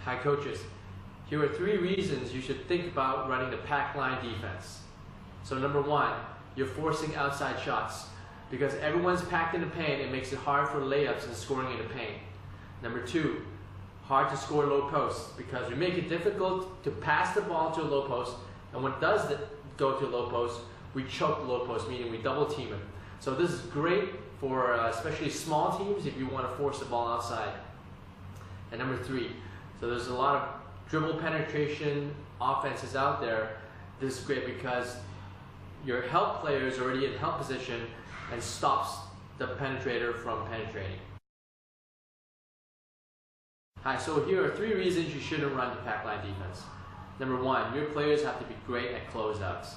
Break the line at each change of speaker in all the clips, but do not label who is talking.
Hi coaches, here are 3 reasons you should think about running the pack line defense. So number 1, you're forcing outside shots. Because everyone's packed in the paint, it makes it hard for layups and scoring in the paint. Number 2, hard to score low posts because we make it difficult to pass the ball to a low post, and when it does go to a low post, we choke the low post, meaning we double team it. So this is great for especially small teams if you want to force the ball outside. And number 3, so there's a lot of dribble penetration offenses out there. This is great because your help player is already in help position and stops the penetrator from penetrating. Hi, so here are 3 reasons you shouldn't run the pack line defense. Number 1, your players have to be great at closeouts.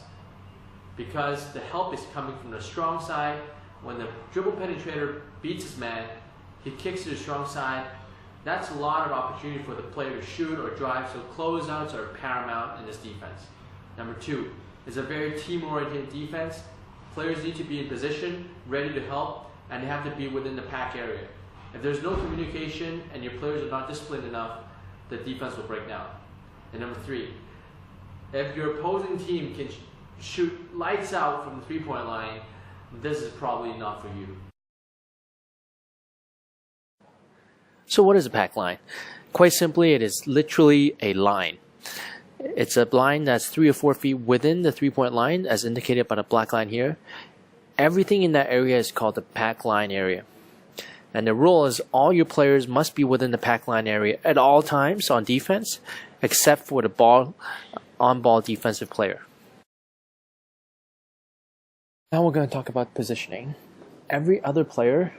Because the help is coming from the strong side, when the dribble penetrator beats his man, he kicks to the strong side. That's a lot of opportunity for the player to shoot or drive, so closeouts are paramount in this defense. Number 2, it's a very team-oriented defense. Players need to be in position, ready to help, and they have to be within the pack area. If there's no communication and your players are not disciplined enough, the defense will break down. And number 3, if your opposing team can shoot lights out from the 3-point line, this is probably not for you.
So what is a pack line? Quite simply, it is literally a line. It's a line that's 3 or 4 feet within the 3-point line, as indicated by the black line here. Everything in that area is called the pack line area. And the rule is all your players must be within the pack line area at all times on defense, except for the on-ball defensive player. Now we're going to talk about positioning. Every other player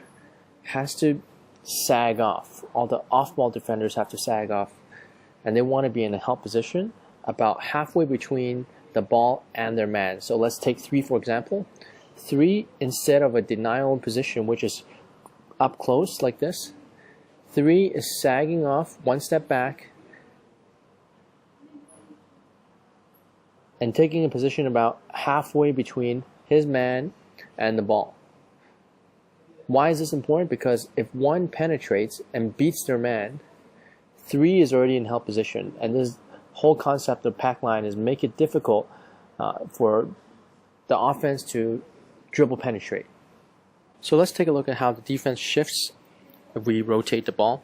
has to sag off. All the off-ball defenders have to sag off, and they want to be in a help position about halfway between the ball and their man. So let's take 3 for example. 3, instead of a denial position, which is up close like this, 3 is sagging off 1 step back and taking a position about halfway between his man and the ball. Why is this important? Because if 1 penetrates and beats their man, 3 is already in help position, and this whole concept of pack line is make it difficult for the offense to dribble penetrate. So let's take a look at how the defense shifts if we rotate the ball.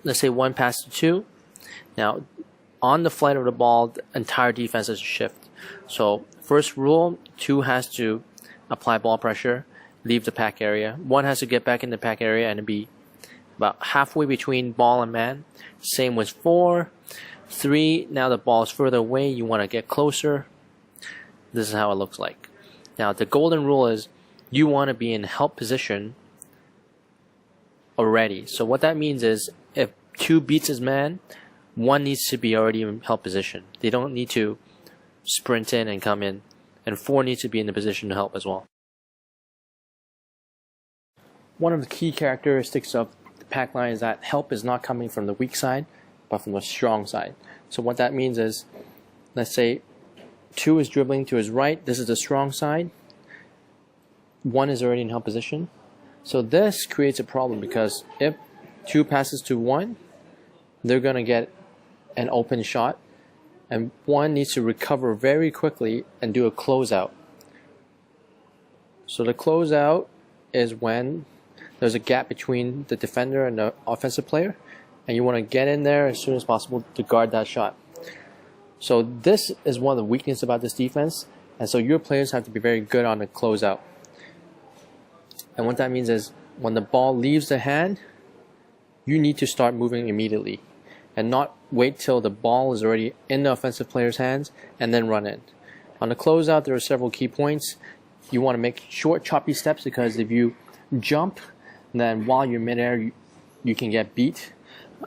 Let's say 1 pass to 2. Now, on the flight of the ball, the entire defense has to shift. So first rule, 2 has to apply ball pressure, leave the pack area. 1 has to get back in the pack area and be about halfway between ball and man. Same with 4. 3, now the ball is further away, you want to get closer. This is how it looks like. Now the golden rule is you want to be in help position already. So what that means is if 2 beats his man, 1 needs to be already in help position. They don't need to sprint in and come in, and 4 needs to be in the position to help as well. One of the key characteristics of the pack line is that help is not coming from the weak side, but from the strong side. So what that means is, let's say 2 is dribbling to his right, this is the strong side, 1 is already in help position. So this creates a problem because if 2 passes to 1, they're going to get an open shot, and 1 needs to recover very quickly and do a closeout. So the closeout is when there's a gap between the defender and the offensive player, and you want to get in there as soon as possible to guard that shot. So this is one of the weaknesses about this defense, and so your players have to be very good on the closeout. And what that means is when the ball leaves the hand, you need to start moving immediately and not wait till the ball is already in the offensive player's hands and then run in. On the closeout, there are several key points. You want to make short, choppy steps because if you jump, then while you're midair, you can get beat.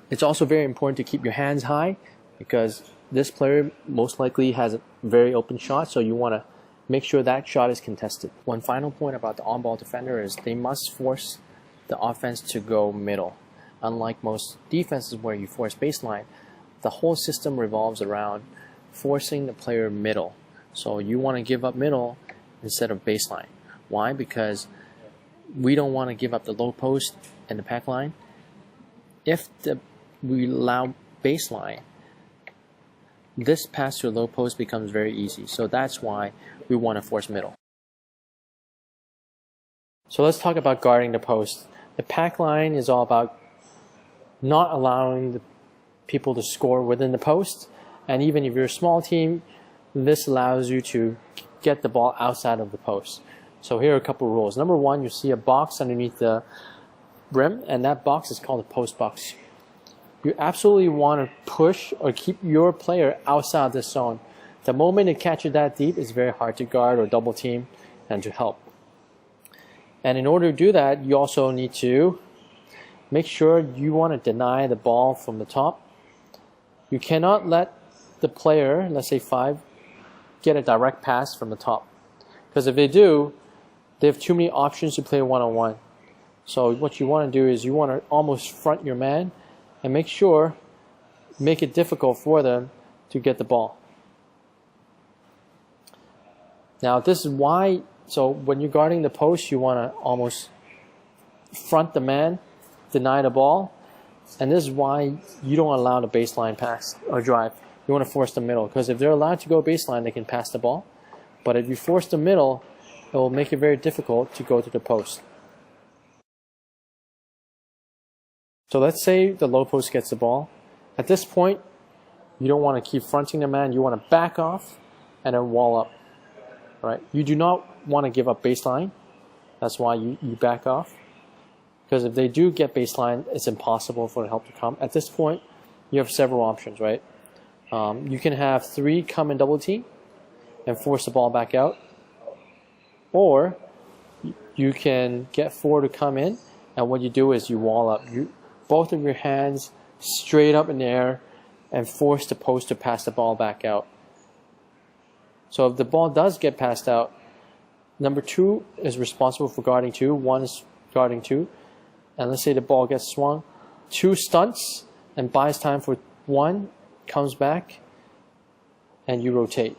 It's also very important to keep your hands high because this player most likely has a very open shot, so you want to make sure that shot is contested. One final point about the on-ball defender is they must force the offense to go middle. Unlike most defenses where you force baseline, the whole system revolves around forcing the player middle. So you want to give up middle instead of baseline. Why? Because we don't want to give up the low post and the pack line. If the we allow baseline, this pass to a low post becomes very easy. So that's why we want to force middle. So let's talk about guarding the post. The pack line is all about not allowing the people to score within the post. And even if you're a small team, this allows you to get the ball outside of the post. So here are a couple of rules. Number one, you see a box underneath the rim, and that box is called a post box. You absolutely want to push or keep your player outside this zone. The moment it catches that deep, it's very hard to guard or double team and to help. And in order to do that, you also need to make sure you want to deny the ball from the top. You cannot let the player, let's say 5, get a direct pass from the top. Because if they do, they have too many options to play one-on-one. So what you want to do is you want to almost front your man and make it difficult for them to get the ball. Now this is why, so when you're guarding the post, you want to almost front the man, deny the ball, and this is why you don't allow the baseline pass or drive. You want to force the middle, because if they're allowed to go baseline, they can pass the ball. But if you force the middle, it will make it very difficult to go to the post. So let's say the low post gets the ball. At this point, you don't want to keep fronting the man. You want to back off and then wall up. Right? You do not want to give up baseline. That's why you back off. Because if they do get baseline, it's impossible for the help to come. At this point, you have several options, right? You can have 3 come and double team and force the ball back out. Or you can get 4 to come in, and what you do is you wall up. Both of your hands straight up in the air and force the post to pass the ball back out. So if the ball does get passed out, number 2 is responsible for guarding 2, 1 is guarding 2, and let's say the ball gets swung, 2 stunts and buys time for 1, comes back, and you rotate.